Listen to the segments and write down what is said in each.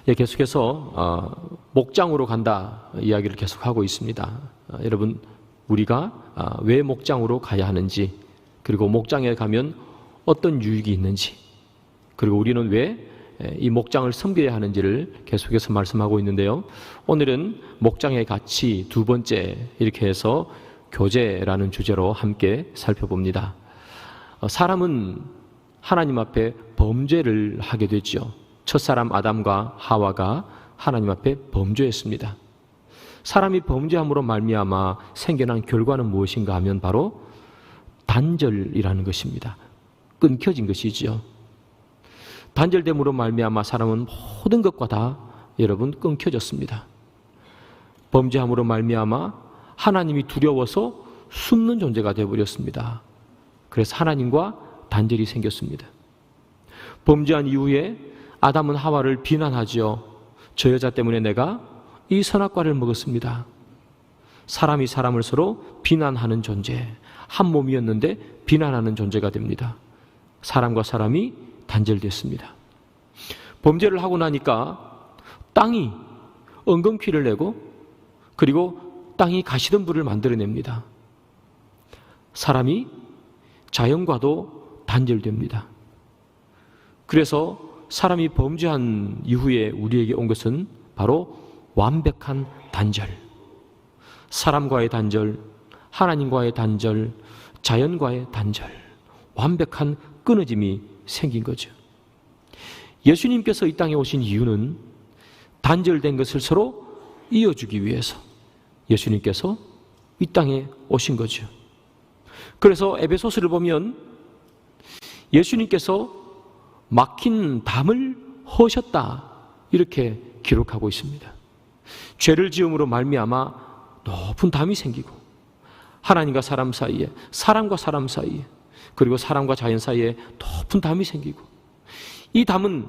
계속해서 목장으로 간다 이야기를 계속하고 있습니다. 여러분, 우리가 왜 목장으로 가야 하는지, 그리고 목장에 가면 어떤 유익이 있는지, 그리고 우리는 왜 이 목장을 섬겨야 하는지를 계속해서 말씀하고 있는데요. 오늘은 목장의 가치 두 번째, 이렇게 해서 교제라는 주제로 함께 살펴봅니다. 사람은 하나님 앞에 범죄를 하게 됐죠. 첫사람 아담과 하와가 하나님 앞에 범죄했습니다. 사람이 범죄함으로 말미암아 생겨난 결과는 무엇인가 하면 바로 단절이라는 것입니다. 끊겨진 것이지요. 단절됨으로 말미암아 사람은 모든 것과 다 여러분 끊겨졌습니다. 범죄함으로 말미암아 하나님이 두려워서 숨는 존재가 되어버렸습니다. 그래서 하나님과 단절이 생겼습니다. 범죄한 이후에 아담은 하와를 비난하지요. 저 여자 때문에 내가 이 선악과를 먹었습니다. 사람이 사람을 서로 비난하는 존재, 한 몸이었는데 비난하는 존재가 됩니다. 사람과 사람이 단절됐습니다. 범죄를 하고 나니까 땅이 엉겅퀴를 내고, 그리고 땅이 가시덤불을 만들어냅니다. 사람이 자연과도 단절됩니다. 그래서 사람이 범죄한 이후에 우리에게 온 것은 바로 완벽한 단절. 사람과의 단절, 하나님과의 단절, 자연과의 단절, 완벽한 끊어짐이 생긴 거죠. 예수님께서 이 땅에 오신 이유는 단절된 것을 서로 이어주기 위해서 예수님께서 이 땅에 오신 거죠. 그래서 에베소서를 보면 예수님께서 막힌 담을 허셨다, 이렇게 기록하고 있습니다. 죄를 지음으로 말미암아 높은 담이 생기고, 하나님과 사람 사이에, 사람과 사람 사이에, 그리고 사람과 자연 사이에 높은 담이 생기고, 이 담은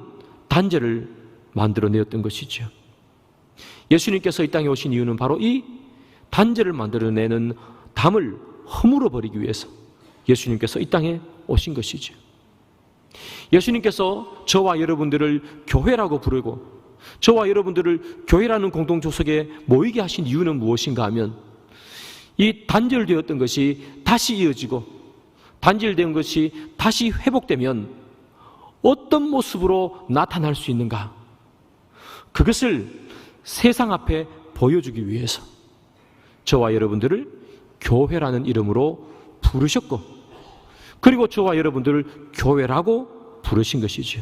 단절을 만들어내었던 것이죠. 예수님께서 이 땅에 오신 이유는 바로 이 단절을 만들어내는 담을 허물어 버리기 위해서 예수님께서 이 땅에 오신 것이죠. 예수님께서 저와 여러분들을 교회라고 부르고, 저와 여러분들을 교회라는 공동조석에 모이게 하신 이유는 무엇인가 하면, 이 단절되었던 것이 다시 이어지고, 단절된 것이 다시 회복되면 어떤 모습으로 나타날 수 있는가, 그것을 세상 앞에 보여주기 위해서 저와 여러분들을 교회라는 이름으로 부르셨고, 그리고 저와 여러분들을 교회라고 부르신 것이죠.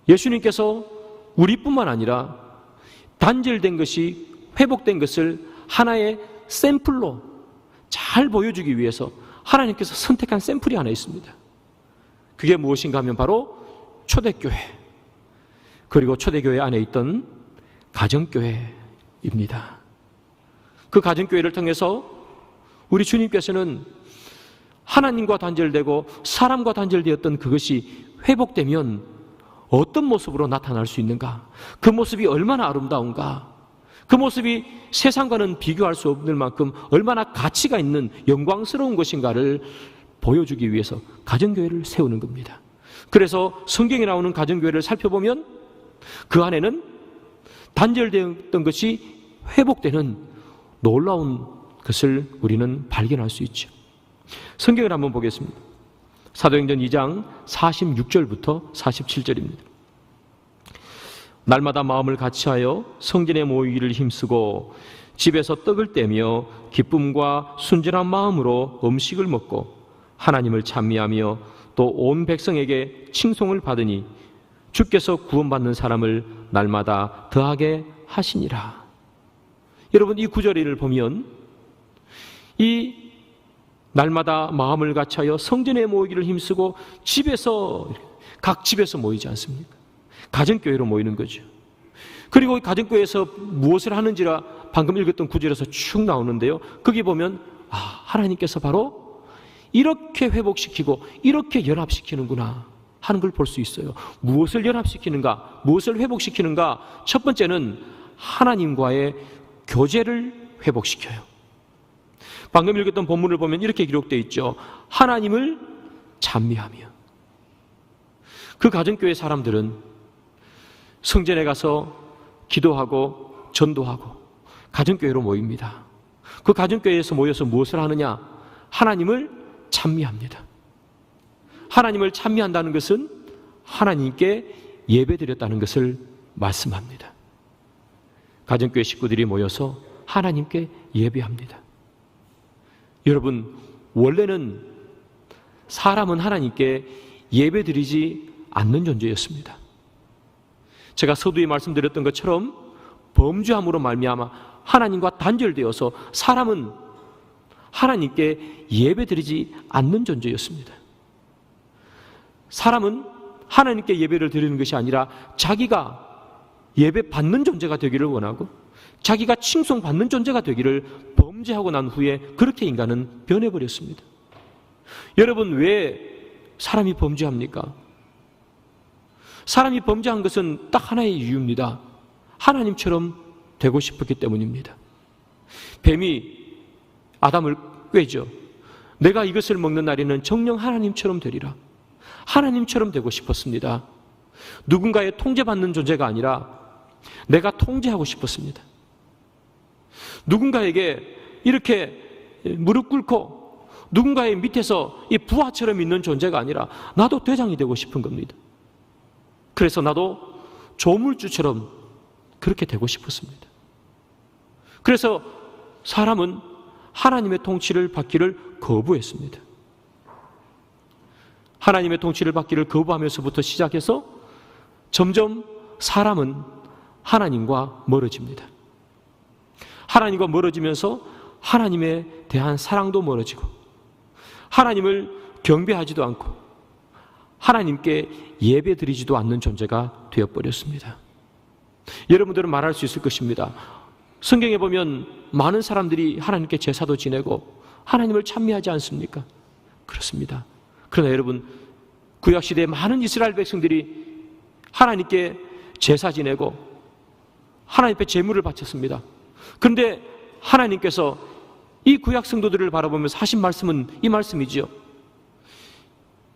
예수님께서 우리뿐만 아니라 단절된 것이 회복된 것을 하나의 샘플로 잘 보여주기 위해서 하나님께서 선택한 샘플이 하나 있습니다. 그게 무엇인가 하면 바로 초대교회, 그리고 초대교회 안에 있던 가정교회입니다. 그 가정교회를 통해서 우리 주님께서는 하나님과 단절되고 사람과 단절되었던 그것이 회복되면 어떤 모습으로 나타날 수 있는가, 그 모습이 얼마나 아름다운가, 그 모습이 세상과는 비교할 수 없는 만큼 얼마나 가치가 있는 영광스러운 것인가를 보여주기 위해서 가정교회를 세우는 겁니다. 그래서 성경에 나오는 가정교회를 살펴보면 그 안에는 단절되었던 것이 회복되는 놀라운 것을 우리는 발견할 수 있죠. 성경을 한번 보겠습니다. 사도행전 2장 46절부터 47절입니다. 날마다 마음을 같이하여 성전에 모이기를 힘쓰고 집에서 떡을 떼며 기쁨과 순전한 마음으로 음식을 먹고 하나님을 찬미하며 또 온 백성에게 칭송을 받으니 주께서 구원받는 사람을 날마다 더하게 하시니라. 여러분, 이 구절을 보면 이 날마다 마음을 같이하여 성전에 모이기를 힘쓰고 집에서, 각 집에서 모이지 않습니까? 가정교회로 모이는 거죠. 그리고 가정교회에서 무엇을 하는지라 방금 읽었던 구절에서 쭉 나오는데요. 거기 보면 하나님께서 바로 이렇게 회복시키고 이렇게 연합시키는구나 하는 걸 볼 수 있어요. 무엇을 연합시키는가, 무엇을 회복시키는가? 첫 번째는 하나님과의 교제를 회복시켜요. 방금 읽었던 본문을 보면 이렇게 기록되어 있죠. 하나님을 찬미하며. 그 가정교회 사람들은 성전에 가서 기도하고 전도하고 가정교회로 모입니다. 그 가정교회에서 모여서 무엇을 하느냐? 하나님을 찬미합니다. 하나님을 찬미한다는 것은 하나님께 예배드렸다는 것을 말씀합니다. 가정교회 식구들이 모여서 하나님께 예배합니다. 여러분, 원래는 사람은 하나님께 예배드리지 않는 존재였습니다. 제가 서두에 말씀드렸던 것처럼 범죄함으로 말미암아 하나님과 단절되어서 사람은 하나님께 예배드리지 않는 존재였습니다. 사람은 하나님께 예배를 드리는 것이 아니라 자기가 예배 받는 존재가 되기를 원하고 자기가 칭송받는 존재가 되기를 범죄하고 난 후에 그렇게 인간은 변해버렸습니다. 여러분, 왜 사람이 범죄합니까? 사람이 범죄한 것은 딱 하나의 이유입니다. 하나님처럼 되고 싶었기 때문입니다. 뱀이 아담을 꾀죠. 내가 이것을 먹는 날에는 정녕 하나님처럼 되리라. 하나님처럼 되고 싶었습니다. 누군가의 통제받는 존재가 아니라 내가 통제하고 싶었습니다. 누군가에게 이렇게 무릎 꿇고 누군가의 밑에서 이 부하처럼 있는 존재가 아니라 나도 대장이 되고 싶은 겁니다. 그래서 나도 조물주처럼 그렇게 되고 싶었습니다. 그래서 사람은 하나님의 통치를 받기를 거부했습니다. 하나님의 통치를 받기를 거부하면서부터 시작해서 점점 사람은 하나님과 멀어집니다. 하나님과 멀어지면서 하나님에 대한 사랑도 멀어지고 하나님을 경배하지도 않고 하나님께 예배드리지도 않는 존재가 되어버렸습니다. 여러분들은 말할 수 있을 것입니다. 성경에 보면 많은 사람들이 하나님께 제사도 지내고 하나님을 찬미하지 않습니까? 그렇습니다. 그러나 여러분, 구약시대에 많은 이스라엘 백성들이 하나님께 제사 지내고 하나님 앞에 제물을 바쳤습니다. 그런데 하나님께서 이 구약 성도들을 바라보면서 하신 말씀은 이 말씀이지요.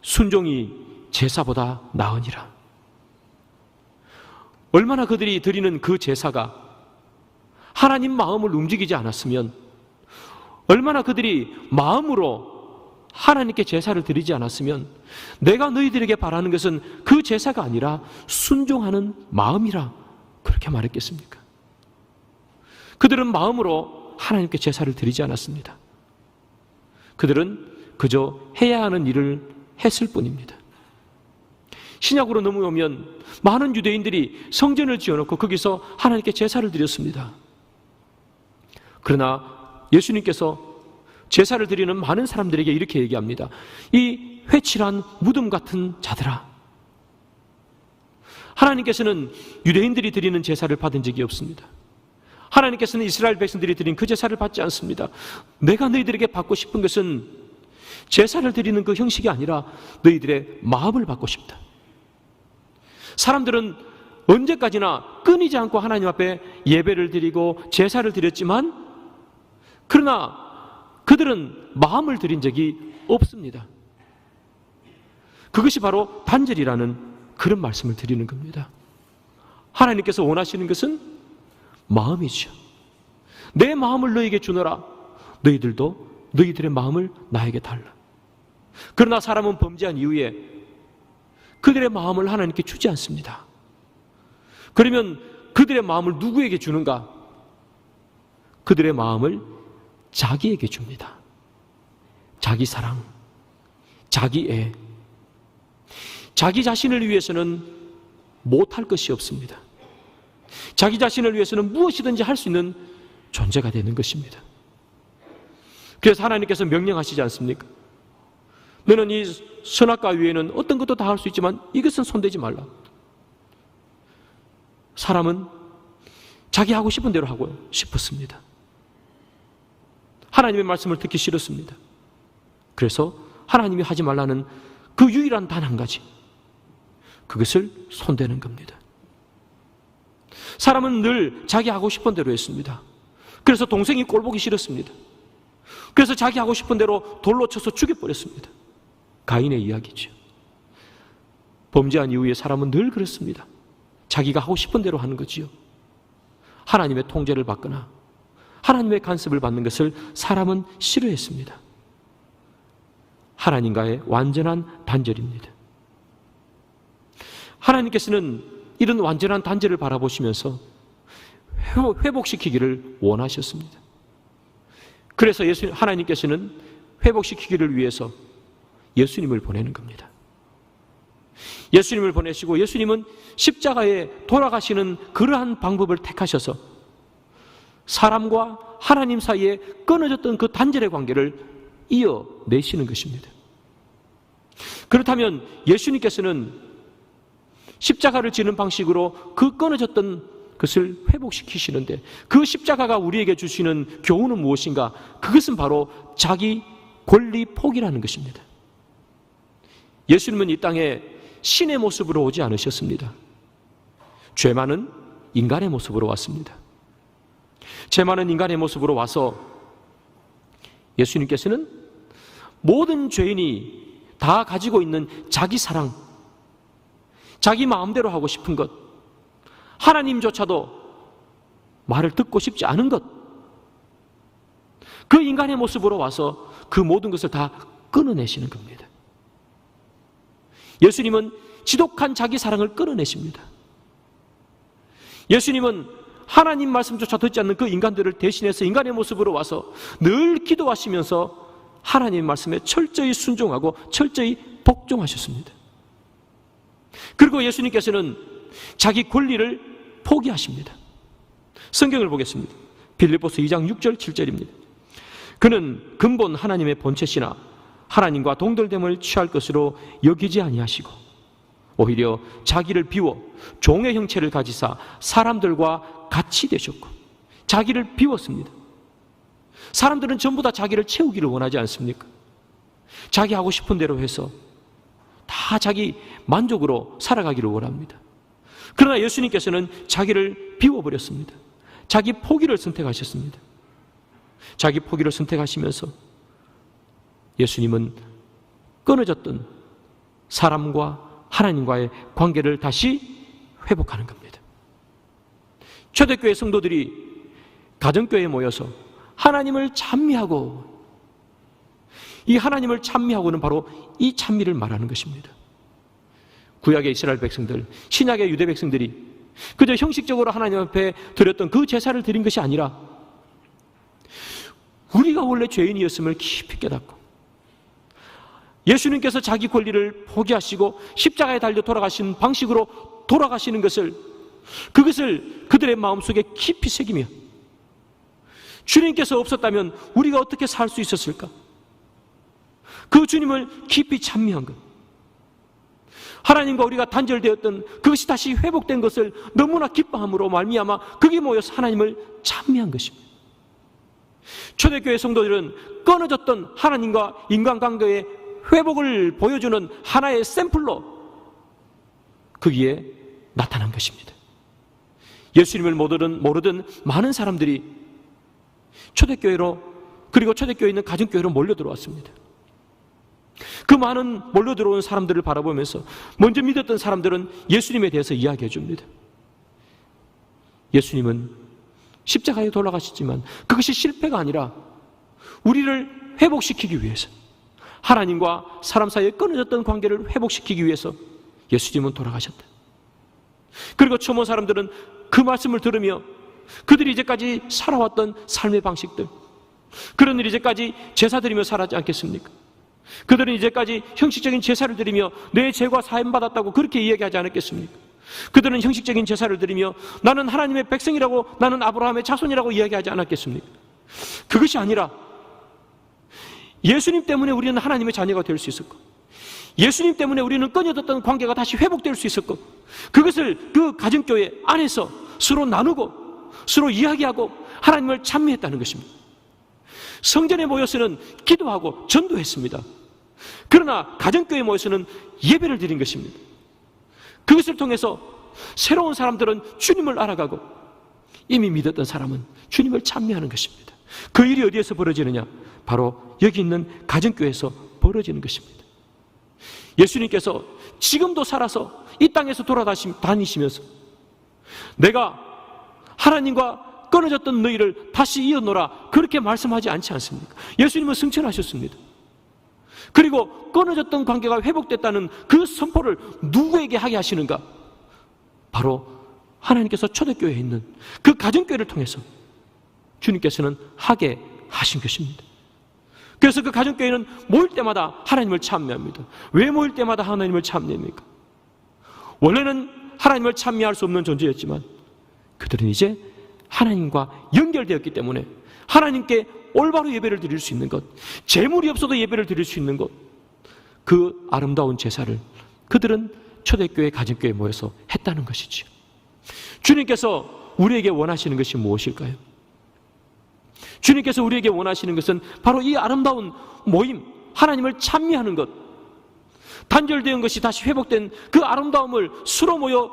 순종이 제사보다 나으니라. 얼마나 그들이 드리는 그 제사가 하나님 마음을 움직이지 않았으면, 얼마나 그들이 마음으로 하나님께 제사를 드리지 않았으면 내가 너희들에게 바라는 것은 그 제사가 아니라 순종하는 마음이라 그렇게 말했겠습니까? 그들은 마음으로 하나님께 제사를 드리지 않았습니다. 그들은 그저 해야 하는 일을 했을 뿐입니다. 신약으로 넘어오면 많은 유대인들이 성전을 지어놓고 거기서 하나님께 제사를 드렸습니다. 그러나 예수님께서 제사를 드리는 많은 사람들에게 이렇게 얘기합니다. 이 회칠한 무덤 같은 자들아. 하나님께서는 유대인들이 드리는 제사를 받은 적이 없습니다. 하나님께서는 이스라엘 백성들이 드린 그 제사를 받지 않습니다. 내가 너희들에게 받고 싶은 것은 제사를 드리는 그 형식이 아니라 너희들의 마음을 받고 싶다. 사람들은 언제까지나 끊이지 않고 하나님 앞에 예배를 드리고 제사를 드렸지만, 그러나 그들은 마음을 드린 적이 없습니다. 그것이 바로 단절이라는 그런 말씀을 드리는 겁니다. 하나님께서 원하시는 것은 마음이죠. 내 마음을 너에게 주노라. 너희들도 너희들의 마음을 나에게 달라. 그러나 사람은 범죄한 이후에 그들의 마음을 하나님께 주지 않습니다. 그러면 그들의 마음을 누구에게 주는가? 그들의 마음을 자기에게 줍니다. 자기 사랑, 자기 애. 자기 자신을 위해서는 못할 것이 없습니다. 자기 자신을 위해서는 무엇이든지 할 수 있는 존재가 되는 것입니다. 그래서 하나님께서 명령하시지 않습니까? 너는 이 선악과 위에는 어떤 것도 다 할 수 있지만 이것은 손대지 말라. 사람은 자기 하고 싶은 대로 하고 싶었습니다. 하나님의 말씀을 듣기 싫었습니다. 그래서 하나님이 하지 말라는 그 유일한 단 한 가지, 그것을 손대는 겁니다. 사람은 늘 자기 하고 싶은 대로 했습니다. 그래서 동생이 꼴 보기 싫었습니다. 그래서 자기 하고 싶은 대로 돌로 쳐서 죽여버렸습니다. 가인의 이야기죠. 범죄한 이후에 사람은 늘 그렇습니다. 자기가 하고 싶은 대로 하는 거지요. 하나님의 통제를 받거나 하나님의 간섭을 받는 것을 사람은 싫어했습니다. 하나님과의 완전한 단절입니다. 하나님께서는 이런 완전한 단절을 바라보시면서 회복시키기를 원하셨습니다. 그래서 하나님께서는 회복시키기를 위해서 예수님을 보내는 겁니다. 예수님을 보내시고 예수님은 십자가에 돌아가시는 그러한 방법을 택하셔서 사람과 하나님 사이에 끊어졌던 그 단절의 관계를 이어내시는 것입니다. 그렇다면 예수님께서는 십자가를 지는 방식으로 그 끊어졌던 것을 회복시키시는데 그 십자가가 우리에게 주시는 교훈은 무엇인가? 그것은 바로 자기 권리 포기라는 것입니다. 예수님은 이 땅에 신의 모습으로 오지 않으셨습니다. 죄 많은 인간의 모습으로 왔습니다. 죄 많은 인간의 모습으로 와서 예수님께서는 모든 죄인이 다 가지고 있는 자기 사랑, 자기 마음대로 하고 싶은 것, 하나님조차도 말을 듣고 싶지 않은 것, 그 인간의 모습으로 와서 그 모든 것을 다 끊어내시는 겁니다. 예수님은 지독한 자기 사랑을 끊어내십니다. 예수님은 하나님 말씀조차 듣지 않는 그 인간들을 대신해서 인간의 모습으로 와서 늘 기도하시면서 하나님 말씀에 철저히 순종하고 철저히 복종하셨습니다. 그리고 예수님께서는 자기 권리를 포기하십니다. 성경을 보겠습니다. 빌립보서 2장 6절 7절입니다. 그는 근본 하나님의 본체시나 하나님과 동떨됨을 취할 것으로 여기지 아니하시고 오히려 자기를 비워 종의 형체를 가지사 사람들과 같이 되셨고, 자기를 비웠습니다. 사람들은 전부 다 자기를 채우기를 원하지 않습니까? 자기 하고 싶은 대로 해서 다 자기 만족으로 살아가기를 원합니다. 그러나 예수님께서는 자기를 비워버렸습니다. 자기 포기를 선택하셨습니다. 자기 포기를 선택하시면서 예수님은 끊어졌던 사람과 하나님과의 관계를 다시 회복하는 겁니다. 초대교회 성도들이 가정교회에 모여서 하나님을 찬미하고, 이 하나님을 찬미하고는 바로 이 찬미를 말하는 것입니다. 구약의 이스라엘 백성들, 신약의 유대 백성들이 그저 형식적으로 하나님 앞에 드렸던 그 제사를 드린 것이 아니라 우리가 원래 죄인이었음을 깊이 깨닫고 예수님께서 자기 권리를 포기하시고 십자가에 달려 돌아가신 방식으로 돌아가시는 것을, 그것을 그들의 마음속에 깊이 새기며 주님께서 없었다면 우리가 어떻게 살 수 있었을까? 그 주님을 깊이 찬미한 것, 하나님과 우리가 단절되었던 그것이 다시 회복된 것을 너무나 기뻐함으로 말미암아 그게 모여서 하나님을 찬미한 것입니다. 초대교회 성도들은 끊어졌던 하나님과 인간관계의 회복을 보여주는 하나의 샘플로 거기에 나타난 것입니다. 예수님을 모르던 많은 사람들이 초대교회로, 그리고 초대교회에 있는 가정교회로 몰려들어왔습니다. 그 많은 몰려들어온 사람들을 바라보면서 먼저 믿었던 사람들은 예수님에 대해서 이야기해 줍니다. 예수님은 십자가에 돌아가셨지만 그것이 실패가 아니라 우리를 회복시키기 위해서, 하나님과 사람 사이에 끊어졌던 관계를 회복시키기 위해서 예수님은 돌아가셨다. 그리고 초모 사람들은 그 말씀을 들으며 그들이 이제까지 살아왔던 삶의 방식들, 그런 일 이제까지 제사 드리며 살았지 않겠습니까? 그들은 이제까지 형식적인 제사를 드리며 내 죄가 사함받았다고 그렇게 이야기하지 않았겠습니까? 그들은 형식적인 제사를 드리며 나는 하나님의 백성이라고, 나는 아브라함의 자손이라고 이야기하지 않았겠습니까? 그것이 아니라 예수님 때문에 우리는 하나님의 자녀가 될 수 있었고, 예수님 때문에 우리는 끊어졌던 관계가 다시 회복될 수 있었고, 그것을 그 가정교회 안에서 서로 나누고 서로 이야기하고 하나님을 찬미했다는 것입니다. 성전에 모여서는 기도하고 전도했습니다. 그러나 가정교회에 모여서는 예배를 드린 것입니다. 그것을 통해서 새로운 사람들은 주님을 알아가고 이미 믿었던 사람은 주님을 찬미하는 것입니다. 그 일이 어디에서 벌어지느냐? 바로 여기 있는 가정교회에서 벌어지는 것입니다. 예수님께서 지금도 살아서 이 땅에서 돌아다니시면서 내가 하나님과 끊어졌던 너희를 다시 이어놓으라, 그렇게 말씀하지 않지 않습니까? 예수님은 승천하셨습니다. 그리고 끊어졌던 관계가 회복됐다는 그 선포를 누구에게 하게 하시는가? 바로 하나님께서 초대교회에 있는 그 가정교회를 통해서 주님께서는 하게 하신 것입니다. 그래서 그 가정교회는 모일 때마다 하나님을 찬미합니다. 왜 모일 때마다 하나님을 찬미합니까? 원래는 하나님을 찬미할 수 없는 존재였지만 그들은 이제 하나님과 연결되었기 때문에 하나님께 올바로 예배를 드릴 수 있는 것, 재물이 없어도 예배를 드릴 수 있는 것, 그 아름다운 제사를 그들은 초대교회, 가정교회에 모여서 했다는 것이지요. 주님께서 우리에게 원하시는 것이 무엇일까요? 주님께서 우리에게 원하시는 것은 바로 이 아름다운 모임, 하나님을 찬미하는 것, 단절된 것이 다시 회복된 그 아름다움을 수로 모여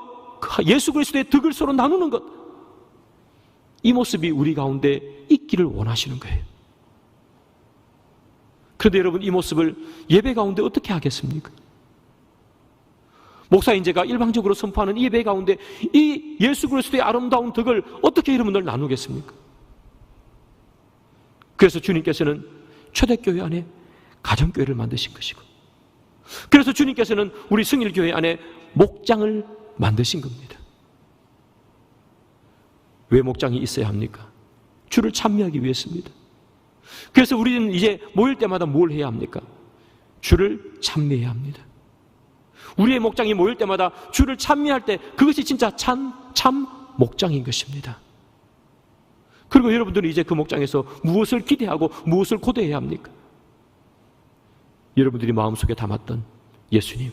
예수 그리스도의 덕을 서로 나누는 것, 이 모습이 우리 가운데 있기를 원하시는 거예요. 그런데 여러분, 이 모습을 예배 가운데 어떻게 하겠습니까? 목사인 제가 일방적으로 선포하는 이 예배 가운데 이 예수 그리스도의 아름다운 덕을 어떻게 여러분들 나누겠습니까? 그래서 주님께서는 초대교회 안에 가정교회를 만드신 것이고, 그래서 주님께서는 우리 승일교회 안에 목장을 만드신 겁니다. 왜 목장이 있어야 합니까? 주를 찬미하기 위해서입니다. 그래서 우리는 이제 모일 때마다 뭘 해야 합니까? 주를 찬미해야 합니다. 우리의 목장이 모일 때마다 주를 찬미할 때 그것이 진짜 참 목장인 것입니다. 그리고 여러분들은 이제 그 목장에서 무엇을 기대하고 무엇을 고대해야 합니까? 여러분들이 마음속에 담았던 예수님,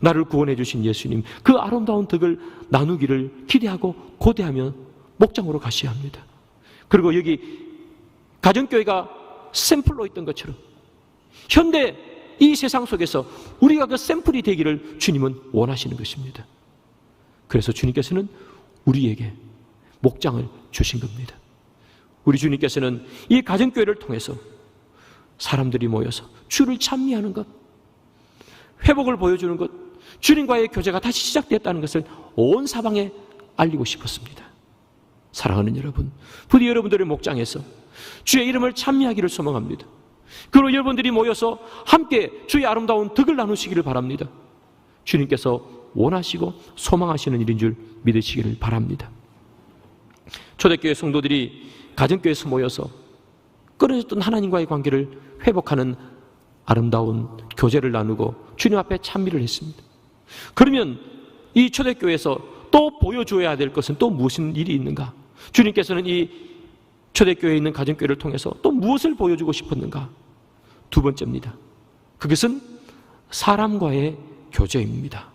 나를 구원해 주신 예수님, 그 아름다운 덕을 나누기를 기대하고 고대하며 목장으로 가셔야 합니다. 그리고 여기 가정교회가 샘플로 있던 것처럼 현대 이 세상 속에서 우리가 그 샘플이 되기를 주님은 원하시는 것입니다. 그래서 주님께서는 우리에게 목장을 주신 겁니다. 우리 주님께서는 이 가정교회를 통해서 사람들이 모여서 주를 찬미하는 것, 회복을 보여주는 것, 주님과의 교제가 다시 시작되었다는 것을 온 사방에 알리고 싶었습니다. 사랑하는 여러분, 부디 여러분들의 목장에서 주의 이름을 찬미하기를 소망합니다. 그리고 여러분들이 모여서 함께 주의 아름다운 덕을 나누시기를 바랍니다. 주님께서 원하시고 소망하시는 일인 줄 믿으시기를 바랍니다. 초대교회 성도들이 가정교회에서 모여서 끊어졌던 하나님과의 관계를 회복하는 아름다운 교제를 나누고 주님 앞에 찬미를 했습니다. 그러면 이 초대교회에서 또 보여줘야 될 것은 또 무슨 일이 있는가? 주님께서는 이 초대교회에 있는 가정교회를 통해서 또 무엇을 보여주고 싶었는가? 두 번째입니다. 그것은 사람과의 교제입니다.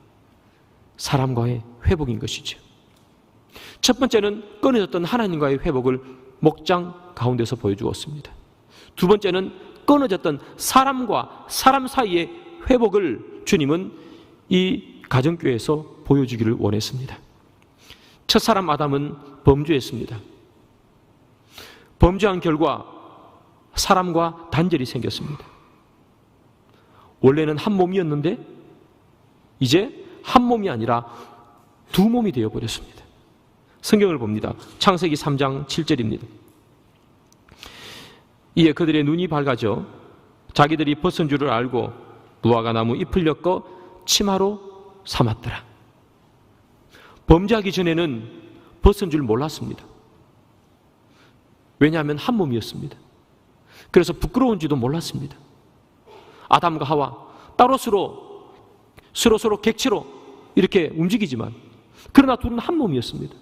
사람과의 회복인 것이죠. 첫 번째는 끊어졌던 하나님과의 회복을 목장 가운데서 보여주었습니다. 두 번째는 끊어졌던 사람과 사람 사이의 회복을 주님은 이 가정교회에서 보여주기를 원했습니다. 첫사람 아담은 범죄했습니다. 범죄한 결과 사람과 단절이 생겼습니다. 원래는 한 몸이었는데 이제 한 몸이 아니라 두 몸이 되어버렸습니다. 성경을 봅니다. 창세기 3장 7절입니다. 이에 그들의 눈이 밝아져 자기들이 벗은 줄을 알고 무화과 나무 잎을 엮어 치마로 삼았더라. 범죄하기 전에는 벗은 줄 몰랐습니다. 왜냐하면 한 몸이었습니다. 그래서 부끄러운지도 몰랐습니다. 아담과 하와 따로 서로 객체로 이렇게 움직이지만 그러나 둘은 한 몸이었습니다.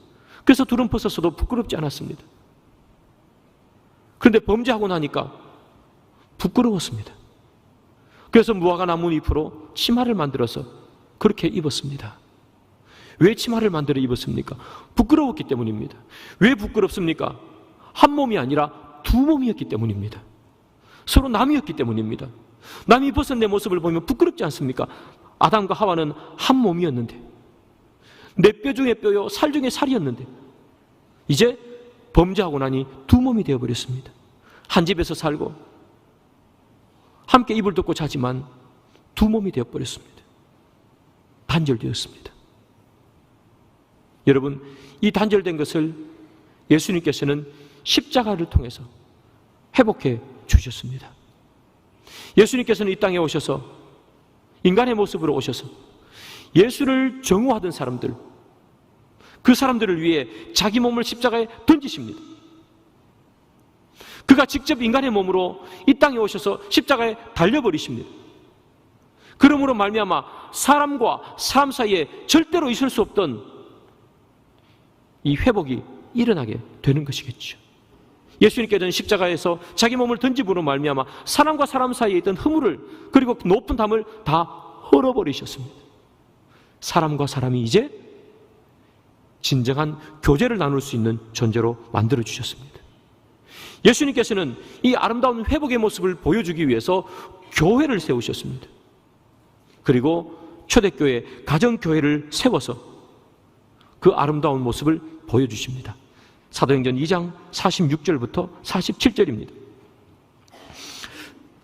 그래서 둘은 벗었어도 부끄럽지 않았습니다. 그런데 범죄하고 나니까 부끄러웠습니다. 그래서 무화과 나무 잎으로 치마를 만들어서 그렇게 입었습니다. 왜 치마를 만들어 입었습니까? 부끄러웠기 때문입니다. 왜 부끄럽습니까? 한 몸이 아니라 두 몸이었기 때문입니다. 서로 남이었기 때문입니다. 남이 벗은 내 모습을 보면 부끄럽지 않습니까? 아담과 하와는 한 몸이었는데, 내 뼈 중에 뼈요 살 중에 살이었는데 이제 범죄하고 나니 두 몸이 되어버렸습니다. 한 집에서 살고 함께 이불 덮고 자지만 두 몸이 되어버렸습니다. 단절되었습니다. 여러분, 이 단절된 것을 예수님께서는 십자가를 통해서 회복해 주셨습니다. 예수님께서는 이 땅에 오셔서 인간의 모습으로 오셔서 예수를 정오하던 사람들, 그 사람들을 위해 자기 몸을 십자가에 던지십니다. 그가 직접 인간의 몸으로 이 땅에 오셔서 십자가에 달려버리십니다. 그러므로 말미암아 사람과 사람 사이에 절대로 있을 수 없던 이 회복이 일어나게 되는 것이겠죠. 예수님께서는 십자가에서 자기 몸을 던짐으로 말미암아 사람과 사람 사이에 있던 허물을, 그리고 높은 담을 다 헐어버리셨습니다. 사람과 사람이 이제 진정한 교제를 나눌 수 있는 존재로 만들어 주셨습니다. 예수님께서는 이 아름다운 회복의 모습을 보여주기 위해서 교회를 세우셨습니다. 그리고 초대교회, 가정교회를 세워서 그 아름다운 모습을 보여주십니다. 사도행전 2장 46절부터 47절입니다.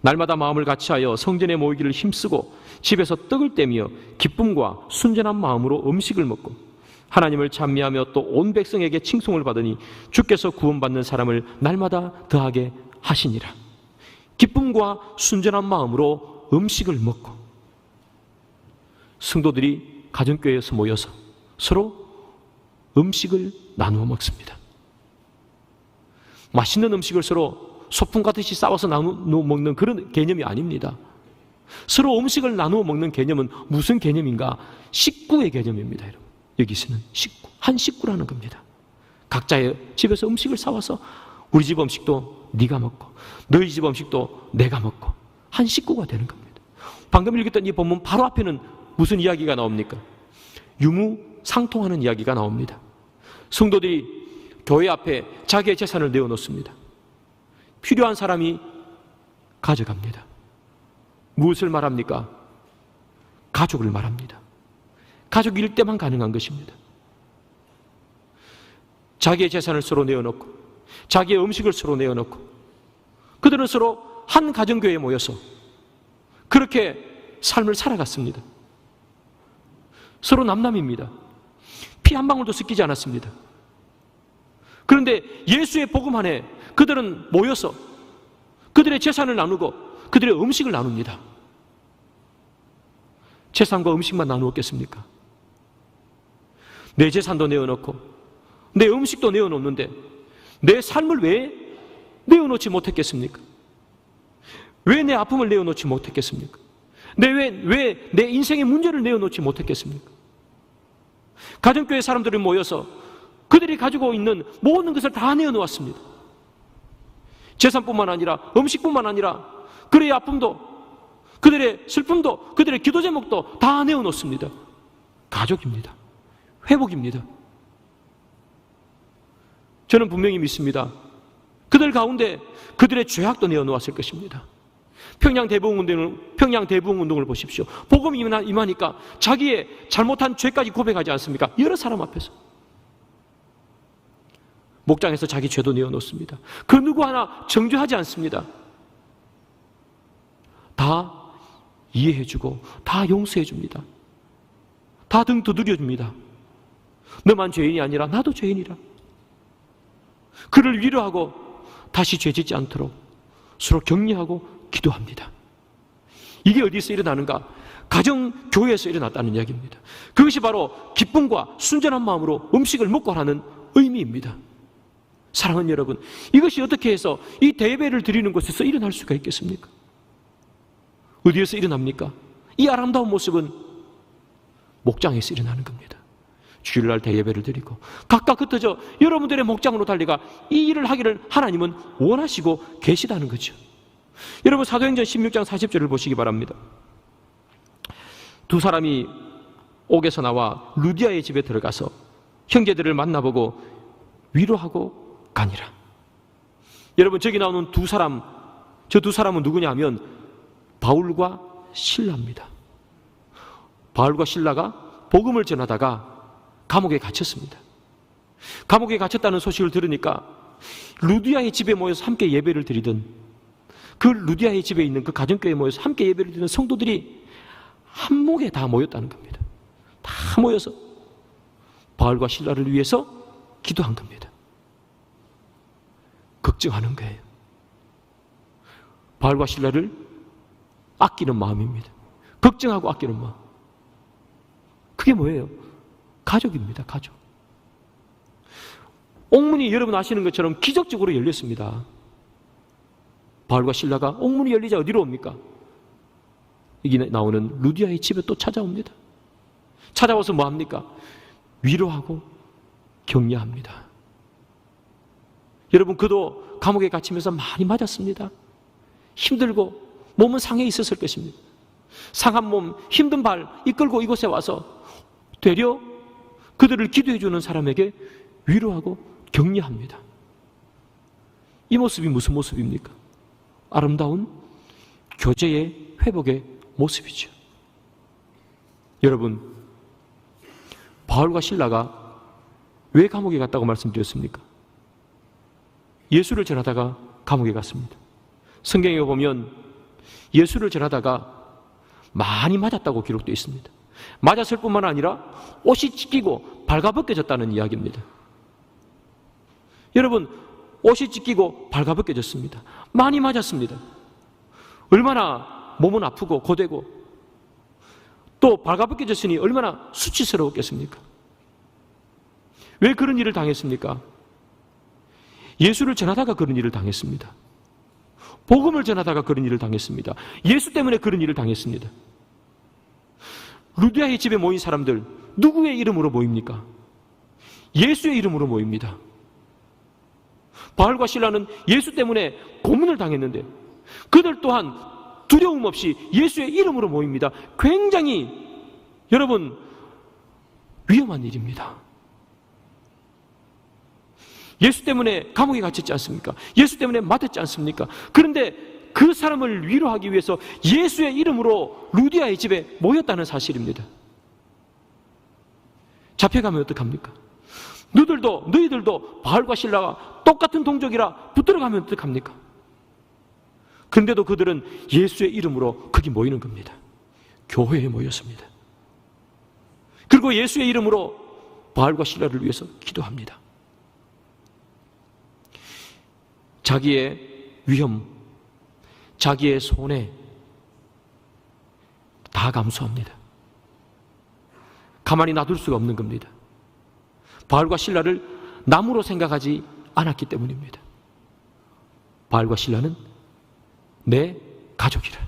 날마다 마음을 같이하여 성전에 모이기를 힘쓰고 집에서 떡을 떼며 기쁨과 순전한 마음으로 음식을 먹고 하나님을 찬미하며 또 온 백성에게 칭송을 받으니 주께서 구원받는 사람을 날마다 더하게 하시니라. 기쁨과 순전한 마음으로 음식을 먹고, 성도들이 가정교회에서 모여서 서로 음식을 나누어 먹습니다. 맛있는 음식을 서로 소풍 가듯이 싸워서 나누어 먹는 그런 개념이 아닙니다. 서로 음식을 나누어 먹는 개념은 무슨 개념인가? 식구의 개념입니다. 여러분, 여기서는 식구, 한 식구라는 겁니다. 각자의 집에서 음식을 사와서 우리 집 음식도 네가 먹고 너희 집 음식도 내가 먹고 한 식구가 되는 겁니다. 방금 읽었던 이 본문 바로 앞에는 무슨 이야기가 나옵니까? 유무상통하는 이야기가 나옵니다. 성도들이 교회 앞에 자기의 재산을 내어놓습니다. 필요한 사람이 가져갑니다. 무엇을 말합니까? 가족을 말합니다. 가족일 때만 가능한 것입니다. 자기의 재산을 서로 내어놓고 자기의 음식을 서로 내어놓고 그들은 서로 한 가정교회에 모여서 그렇게 삶을 살아갔습니다. 서로 남남입니다. 피 한 방울도 섞이지 않았습니다. 그런데 예수의 복음 안에 그들은 모여서 그들의 재산을 나누고 그들의 음식을 나눕니다. 재산과 음식만 나누었겠습니까? 내 재산도 내어놓고 내 음식도 내어놓는데 내 삶을 왜 내어놓지 못했겠습니까? 왜 내 아픔을 내어놓지 못했겠습니까? 왜 내 인생의 문제를 내어놓지 못했겠습니까? 가정교회 사람들이 모여서 그들이 가지고 있는 모든 것을 다 내어놓았습니다. 재산뿐만 아니라 음식뿐만 아니라 그들의 아픔도, 그들의 슬픔도, 그들의 기도 제목도 다 내어놓습니다. 가족입니다. 회복입니다. 저는 분명히 믿습니다. 그들 가운데 그들의 죄악도 내어놓았을 것입니다. 평양 대부흥운동을 보십시오. 복음이 임하니까 자기의 잘못한 죄까지 고백하지 않습니까? 여러 사람 앞에서. 목장에서 자기 죄도 내어놓습니다. 그 누구 하나 정죄하지 않습니다. 다 이해해주고 다 용서해줍니다. 다 등 두드려줍니다. 너만 죄인이 아니라 나도 죄인이라. 그를 위로하고 다시 죄짓지 않도록 서로 격려하고 기도합니다. 이게 어디서 일어나는가? 가정교회에서 일어났다는 이야기입니다. 그것이 바로 기쁨과 순전한 마음으로 음식을 먹고 하는 의미입니다. 사랑하는 여러분, 이것이 어떻게 해서 이 대예배를 드리는 곳에서 일어날 수가 있겠습니까? 어디에서 일어납니까? 이 아름다운 모습은 목장에서 일어나는 겁니다. 주일날 대예배를 드리고 각각 흩어져 여러분들의 목장으로 달려가 이 일을 하기를 하나님은 원하시고 계시다는 거죠. 여러분, 사도행전 16장 40절을 보시기 바랍니다. 두 사람이 옥에서 나와 루디아의 집에 들어가서 형제들을 만나보고 위로하고 가니라. 여러분, 저기 나오는 두 사람, 저 두 사람은 누구냐 하면 바울과 실라입니다. 바울과 실라가 복음을 전하다가 감옥에 갇혔습니다. 감옥에 갇혔다는 소식을 들으니까 루디아의 집에 모여서 함께 예배를 드리던, 그 루디아의 집에 있는 그 가정교회에 모여서 함께 예배를 드리는 성도들이 한목에 다 모였다는 겁니다. 다 모여서 바울과 실라를 위해서 기도한 겁니다. 걱정하는 거예요. 바울과 실라를 아끼는 마음입니다. 걱정하고 아끼는 마음. 그게 뭐예요? 가족입니다. 가족. 옥문이 여러분 아시는 것처럼 기적적으로 열렸습니다. 바울과 실라가 옥문이 열리자 어디로 옵니까? 여기 나오는 루디아의 집에 또 찾아옵니다. 찾아와서 뭐 합니까? 위로하고 격려합니다. 여러분, 그도 감옥에 갇히면서 많이 맞았습니다. 힘들고 몸은 상해 있었을 것입니다. 상한 몸, 힘든 발 이끌고 이곳에 와서 되려 그들을 기도해 주는 사람에게 위로하고 격려합니다. 이 모습이 무슨 모습입니까? 아름다운 교제의 회복의 모습이죠. 여러분, 바울과 실라가 왜 감옥에 갔다고 말씀드렸습니까? 예수를 전하다가 감옥에 갔습니다. 성경에 보면 예수를 전하다가 많이 맞았다고 기록되어 있습니다. 맞았을 뿐만 아니라 옷이 찢기고 발가벗겨졌다는 이야기입니다. 여러분, 옷이 찢기고 발가벗겨졌습니다. 많이 맞았습니다. 얼마나 몸은 아프고 고되고 또 발가벗겨졌으니 얼마나 수치스러웠겠습니까? 왜 그런 일을 당했습니까? 예수를 전하다가 그런 일을 당했습니다. 복음을 전하다가 그런 일을 당했습니다. 예수 때문에 그런 일을 당했습니다. 루디아의 집에 모인 사람들, 누구의 이름으로 모입니까? 예수의 이름으로 모입니다. 바울과 실라는 예수 때문에 고문을 당했는데 그들 또한 두려움 없이 예수의 이름으로 모입니다. 굉장히 여러분 위험한 일입니다. 예수 때문에 감옥에 갇혔지 않습니까? 예수 때문에 맞았지 않습니까? 그런데 그 사람을 위로하기 위해서 예수의 이름으로 루디아의 집에 모였다는 사실입니다. 잡혀가면 어떡합니까? 너희들도 바울과 실라가 똑같은 동족이라 붙들어가면 어떡합니까? 그런데도 그들은 예수의 이름으로 거기 모이는 겁니다. 교회에 모였습니다. 그리고 예수의 이름으로 바울과 실라를 위해서 기도합니다. 자기의 위험, 자기의 손해 다 감수합니다. 가만히 놔둘 수가 없는 겁니다. 바울과 실라를 남으로 생각하지 않았기 때문입니다. 바울과 실라는 내 가족이라.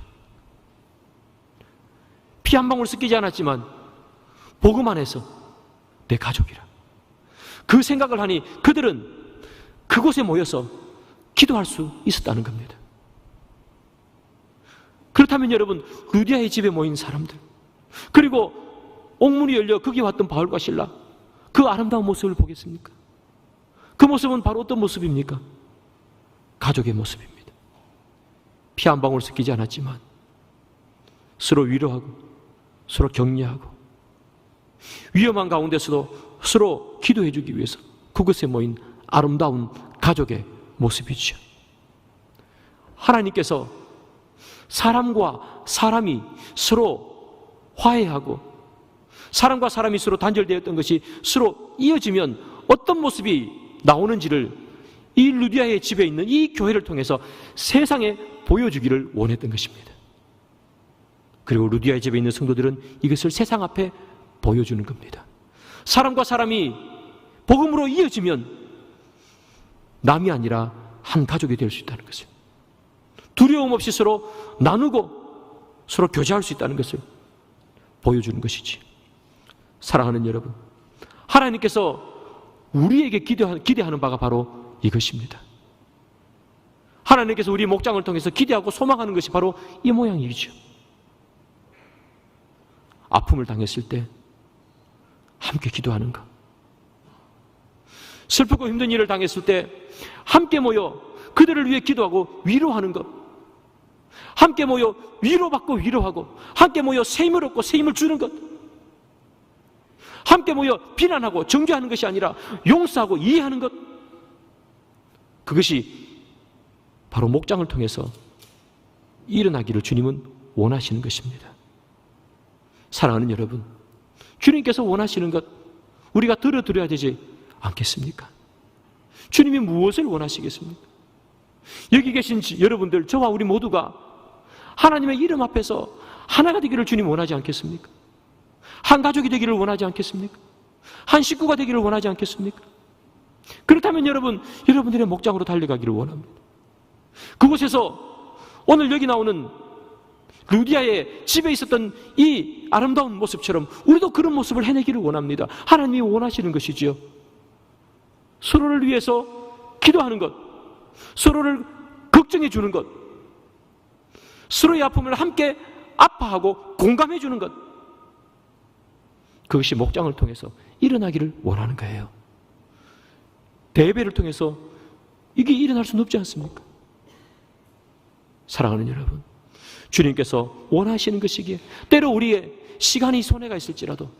피 한 방울 섞이지 않았지만 복음 안에서 내 가족이라. 그 생각을 하니 그들은 그곳에 모여서 기도할 수 있었다는 겁니다. 그렇다면 여러분, 루디아의 집에 모인 사람들, 그리고 옥문이 열려 거기 왔던 바울과 실라, 그 아름다운 모습을 보겠습니까? 그 모습은 바로 어떤 모습입니까? 가족의 모습입니다. 피 한 방울 섞이지 않았지만 서로 위로하고 서로 격려하고 위험한 가운데서도 서로 기도해 주기 위해서 그곳에 모인 아름다운 가족의 모습이죠. 하나님께서 사람과 사람이 서로 화해하고 사람과 사람이 서로 단절되었던 것이 서로 이어지면 어떤 모습이 나오는지를 이 루디아의 집에 있는 이 교회를 통해서 세상에 보여주기를 원했던 것입니다. 그리고 루디아의 집에 있는 성도들은 이것을 세상 앞에 보여주는 겁니다. 사람과 사람이 복음으로 이어지면 남이 아니라 한 가족이 될 수 있다는 것을, 두려움 없이 서로 나누고 서로 교제할 수 있다는 것을 보여주는 것이지. 사랑하는 여러분, 하나님께서 우리에게 기대하는 바가 바로 이것입니다. 하나님께서 우리 목장을 통해서 기대하고 소망하는 것이 바로 이 모양이죠. 아픔을 당했을 때 함께 기도하는 것, 슬프고 힘든 일을 당했을 때 함께 모여 그들을 위해 기도하고 위로하는 것, 함께 모여 위로받고 위로하고, 함께 모여 새 힘을 얻고 새 힘을 주는 것, 함께 모여 비난하고 정죄하는 것이 아니라 용서하고 이해하는 것, 그것이 바로 목장을 통해서 일어나기를 주님은 원하시는 것입니다. 사랑하는 여러분, 주님께서 원하시는 것, 우리가 들어드려야 되지 않겠습니까? 주님이 무엇을 원하시겠습니까? 여기 계신 여러분들, 저와 우리 모두가 하나님의 이름 앞에서 하나가 되기를 주님 원하지 않겠습니까? 한 가족이 되기를 원하지 않겠습니까? 한 식구가 되기를 원하지 않겠습니까? 그렇다면 여러분들의 목장으로 달려가기를 원합니다. 그곳에서 오늘 여기 나오는 루디아의 집에 있었던 이 아름다운 모습처럼 우리도 그런 모습을 해내기를 원합니다. 하나님이 원하시는 것이지요. 서로를 위해서 기도하는 것, 서로를 걱정해 주는 것, 서로의 아픔을 함께 아파하고 공감해 주는 것, 그것이 목장을 통해서 일어나기를 원하는 거예요. 대배를 통해서 이게 일어날 수는 없지 않습니까? 사랑하는 여러분, 주님께서 원하시는 것이기에 때로 우리의 시간이 손해가 있을지라도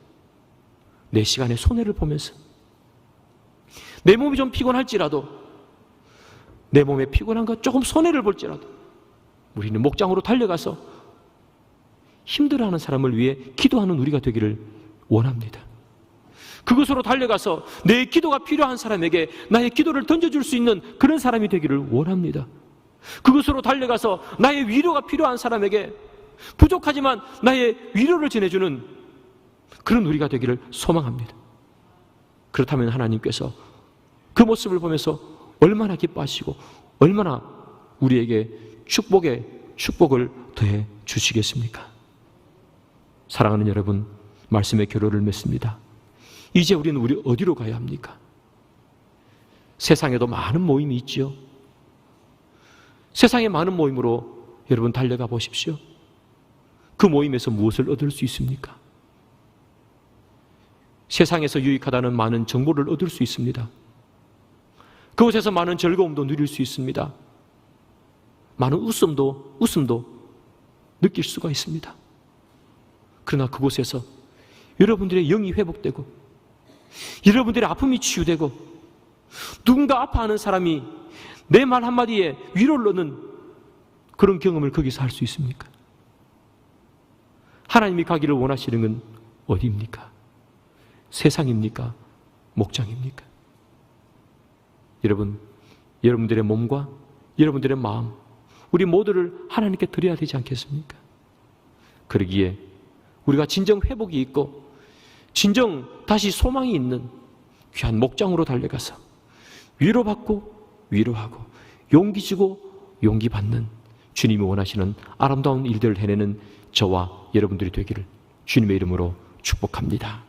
내 시간에 손해를 보면서 내 몸이 좀 피곤할지라도 내 몸에 피곤한 것 조금 손해를 볼지라도 우리는 목장으로 달려가서 힘들어하는 사람을 위해 기도하는 우리가 되기를 원합니다. 그곳으로 달려가서 내 기도가 필요한 사람에게 나의 기도를 던져줄 수 있는 그런 사람이 되기를 원합니다. 그곳으로 달려가서 나의 위로가 필요한 사람에게 부족하지만 나의 위로를 전해주는 그런 우리가 되기를 소망합니다. 그렇다면 하나님께서 그 모습을 보면서 얼마나 기뻐하시고 얼마나 우리에게 축복을 더해 주시겠습니까? 사랑하는 여러분, 말씀의 결론을 맺습니다. 이제 우리는 어디로 가야 합니까? 세상에도 많은 모임이 있지요. 세상의 많은 모임으로 여러분 달려가 보십시오. 그 모임에서 무엇을 얻을 수 있습니까? 세상에서 유익하다는 많은 정보를 얻을 수 있습니다. 그곳에서 많은 즐거움도 누릴 수 있습니다. 많은 웃음도 느낄 수가 있습니다. 그러나 그곳에서 여러분들의 영이 회복되고 여러분들의 아픔이 치유되고 누군가 아파하는 사람이 내 말 한마디에 위로를 얻는 그런 경험을 거기서 할 수 있습니까? 하나님이 가기를 원하시는 건 어디입니까? 세상입니까? 목장입니까? 여러분, 여러분들의 몸과 여러분들의 마음, 우리 모두를 하나님께 드려야 되지 않겠습니까? 그러기에 우리가 진정 회복이 있고 진정 다시 소망이 있는 귀한 목장으로 달려가서 위로받고 위로하고 용기 주고 용기 받는 주님이 원하시는 아름다운 일들을 해내는 저와 여러분들이 되기를 주님의 이름으로 축복합니다.